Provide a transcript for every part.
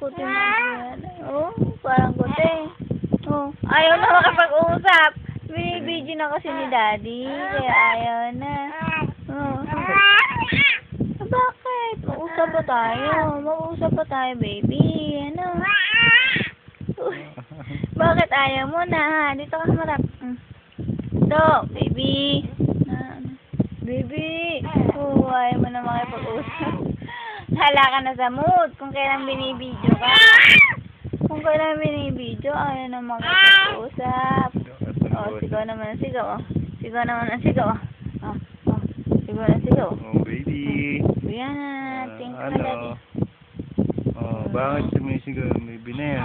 kuti mo yan. Oh, parang kuti. Oh, ayaw na makapag-usap. Binibidyo na kasi ni Daddy, kaya ayaw na. Oh. Bakit? Mag-usap pa tayo. Mag-usap pa tayo, baby. Ano? Bakit ayaw mo na? Dito ka marap. Dito, baby. Baby. Oh, ayaw mo na makipag-usap. Hala ka na sa mood kung kailan binibidyo ka. Kung kailan binibidyo, ayaw na makipag-usap. Oh, sigaw naman ang sigaw. Oh. Sigaw naman ang sigaw. Oh. Oh. Sigaw na sigaw. Oh, baby. Yan. Thank you, Hello. Daddy. Oh, bakit sumisigaw ang baby na yan?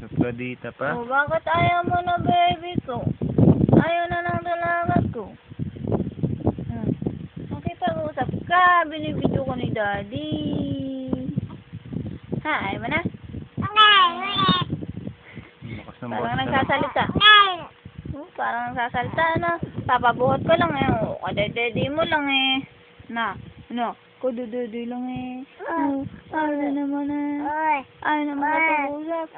Sapladita pa? Oh, bakit ayaw mo na, baby ko? Ayaw na ng dalaga ko. Makipag-usap ka. Binibidyo ko ni Daddy. Ha, ayaw mo na? Parang nagsasalita. Parang nagsasalita, ano? Papabuhat ko lang eh. O, kadadadi mo lang eh. Na, ano? Kadadadi lang eh. Ayaw na naman eh. Ayaw na makapag-usap.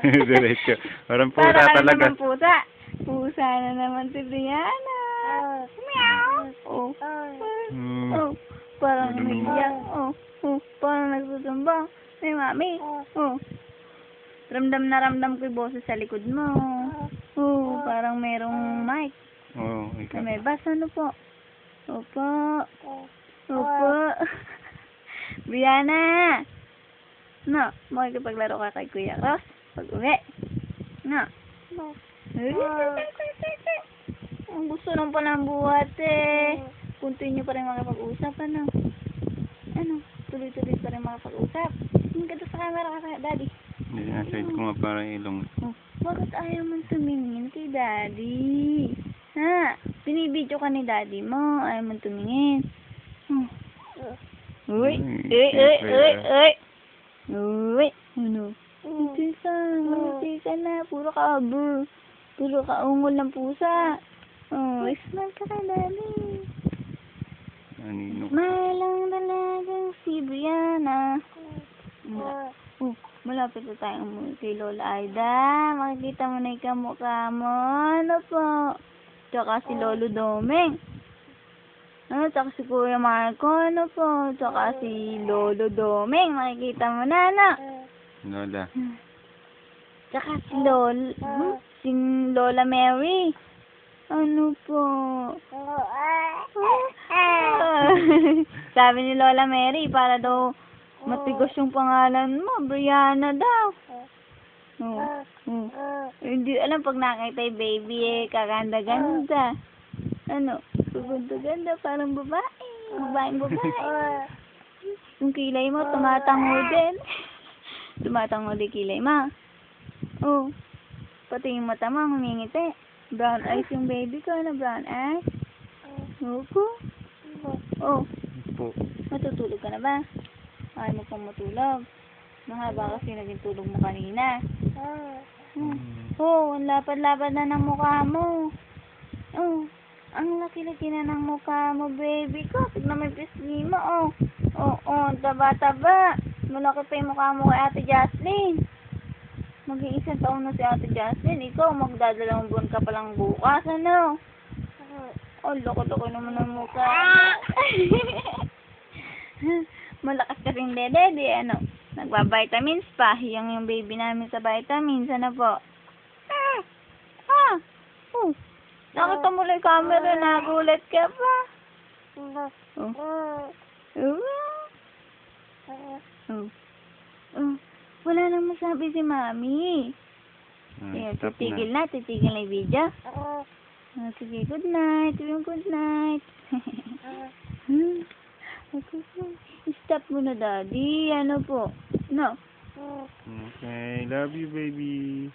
Diretso. Parang pusa Para ka talaga. naman pusa. Pusa na naman si Brianna. Meow. Oh. Oh. Parang umiiyak. Oh. Oh. Parang nagsusumba. Hey, mami. Oh. Ramdam na ramdam ko yung boses sa likod mo. Oh, parang merong mic. Oo, ikaw. May bass, ano po? Opo. Opo. Brianna! No, makikipaglaro ka kay Kuya Ross pag uwi. No. Ang gusto nang palang buhat eh. Continue pa rin makapag-usap, ano? Ano? Tuloy-tuloy pa rin makapag-usap. Hindi ka sa camera ka, Daddy. Hindi na, side ko nga parang ilong. Oh, bakit ayaw mong tumingin kay Daddy? Ha? Binibidyo ka ni Daddy mo. Ayaw mong tumingin. Uy! Uy! Ano? Hindi ka na. Puro ka abur. Puro ka ungol ng pusa. Oh, smile ka kay Daddy. Anino? Smile lang talagang si Brianna. Malapit na tayong umuwi kay Lola Aida. Makikita mo na yung kamukha mo. Ano po? Tsaka si Lolo Domeng. Ano? Tsaka si Kuya Marco. Ano po? Tsaka si Lolo Domeng. Makikita mo na, ano? Lola. Tsaka si si Lola Mary. Ano po? Sabi ni Lola Mary, para daw matigas yung pangalan mo, Brianna daw. Hindi alam pag nakita yung baby eh, kaganda-ganda. Ano? Kaganda-ganda, parang babae. Babaeng babae. Yung kilay mo, tumatango din. Tumatango din kilay mo. Oh. Pati yung mata mo, humingiti. Brown eyes yung baby ko, ano brown eyes? Opo. Oh. Po. Matutulog ka na ba? Ayaw mo pang matulog. Mahaba kasi naging tulog mo kanina. Oh, ang lapad-lapad na ng mukha mo. Oh, ang laki-laki na ng mukha mo, baby ko. Tignan mo yung pisngi mo, oh. Oh, oh, taba-taba. Malaki pa yung mukha mo kay Ate Jocelyn. Mag-iisang taon na si Ate Jocelyn. Ikaw, magdadalawang buwan ka palang bukas, ano? Oh, loko-loko naman ng mukha. Malakas ka rin dede, ano? Nagba-vitamins pa. Hiyang yung baby namin sa vitamins, ano po? Nakita mo lang yung camera, nagulat ka pa. Wala nang masabi si Mami. Titigil na yung video. Sige, good night. Good night. Stop mo na, Daddy. Ano po? No. Okay, love you, baby.